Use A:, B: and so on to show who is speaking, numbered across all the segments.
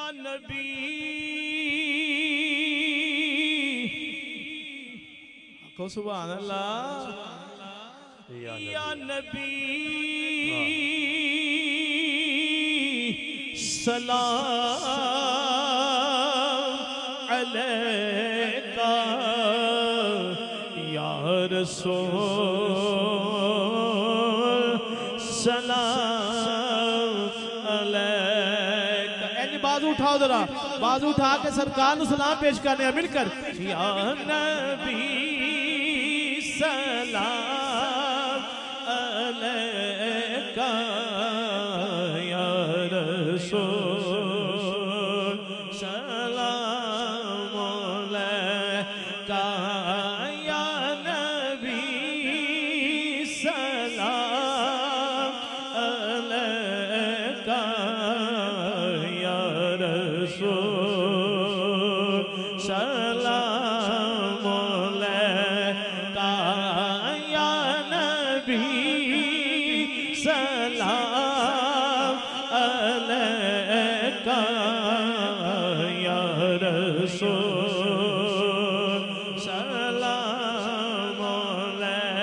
A: या नबी को सुभान अल्लाह या नबी सलाम अलैका या रसूल सलाम अलैका। ऐसे बाजू उठाओ जरा, बाजू उठा के सरकार को सलाम पेश करने मिलकर या नबी सलाम अलैका या रसूल सलाम अलैका या नबी सलाम अलैका या रसूल सलाम अलैका या नबी सलाम अलैका या रसूल सलाम अलैका।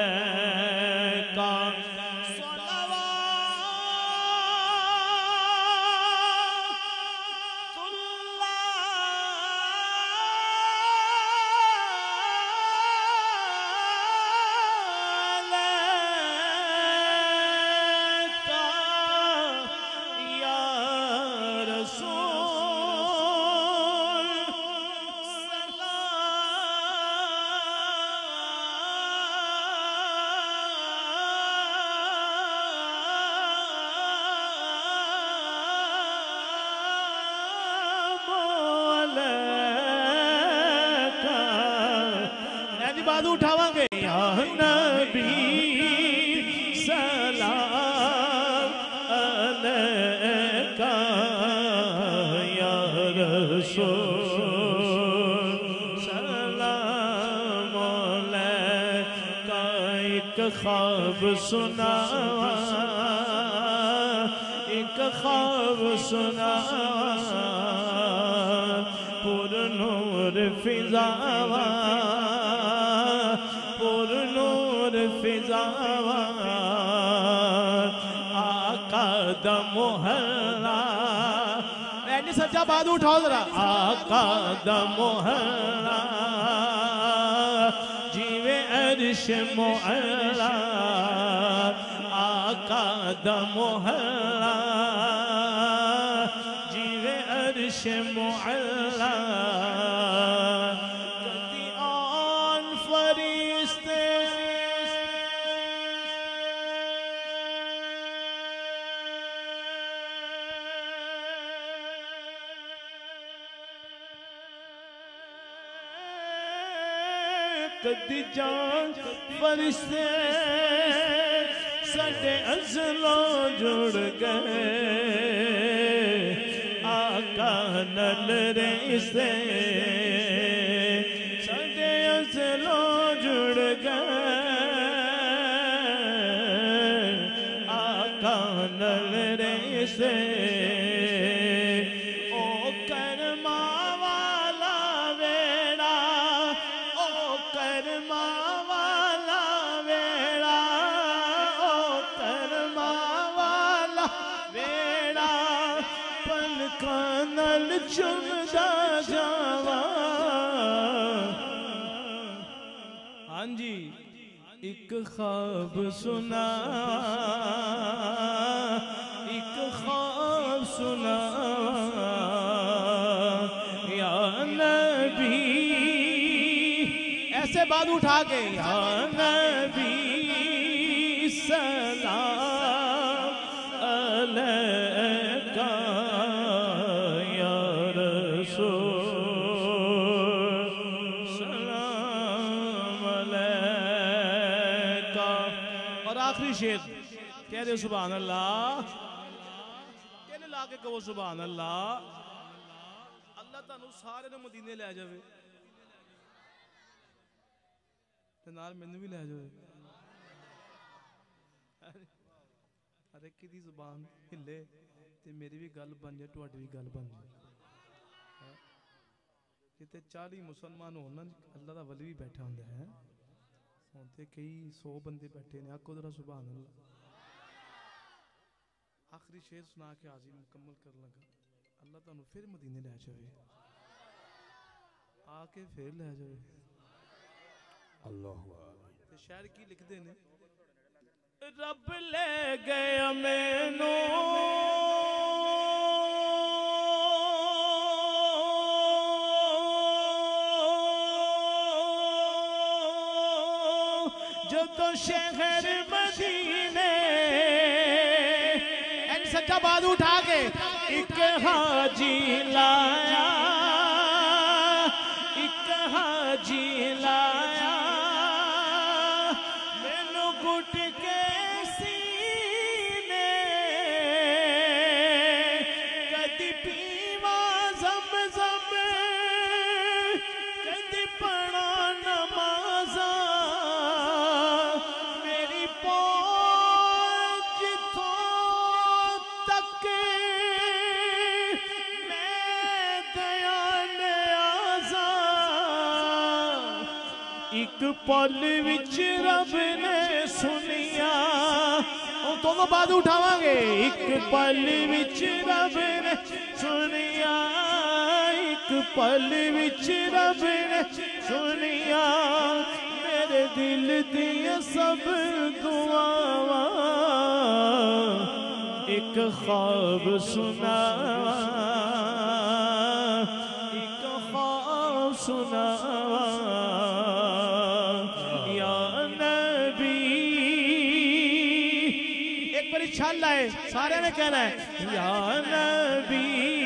A: बाजू उठावांगे या नबी सलाम अलैका या रसूल सलाम अलैका। एक ख्वाब सुना, एक ख्वाब सुना पुर नूर फिजावा, पुर नूर फिजावा आका दा मोहल्ला। ऐनी सच्चा बाजू उठाओ जरा। आका दा मोहल्ला जीवे अर्श मोहल्ला, आका दा मोहल्ला जीवे अर्श मोहल्ला। कदी जान फरिश्ते साडे अज़लों जुड़ गए, आका नल रिश्ते साडे अज़लों जुड़ गए, आका नल रिश्ते चुमदा जावा। हाँ जी, एक ख्वाब सुना, एक ख्वाब सुना या नबी। ऐसे बात उठा के या नबी सलाम अलैका शेर कह रहे सुभान अल्लाह, कहने लाके कहो सुभान अल्लाह। अल्लाह तानू सारे ने मदीने ले जावे ते नाल मैनू भी ले जावे। हर एक दी जुबान हिले ते मेरी भी गल बन जाए, तुहाडी भी गल बन जाए। किते 40 मुसलमान होना अल्लाह दा वली भी बैठा हुंदा है हुण ते कई 100 बंदे बैठे ने आखो जरा सुभान अल्लाह। आखिरी शेर सुना के हाजिर मुकम्मल कर लगा। अल्लाह तुहानू फिर मदीने ले जावे आके फिर ले जावे।
B: अल्लाह
A: ते शायर की लिखदे ने रब ले गया मैनू तो शहर मदीने एन सच्चा बात उठा के एक हाजी लाया एक हाजी लाया मैनू गुट के सीने कदी पीवा ज़म-ज़म कदी पढ़ा नमाज़ा एक पल विच रब ने सुनिया दोनों बाद उठावांगे। एक पल विच रब ने सुनिया एक पल विच रब ने सुनिया मेरे दिल दिया सब दुआवां एक ख्वाब सुना एक ख्वाब सुना छल है सारे ने कहना है या नबी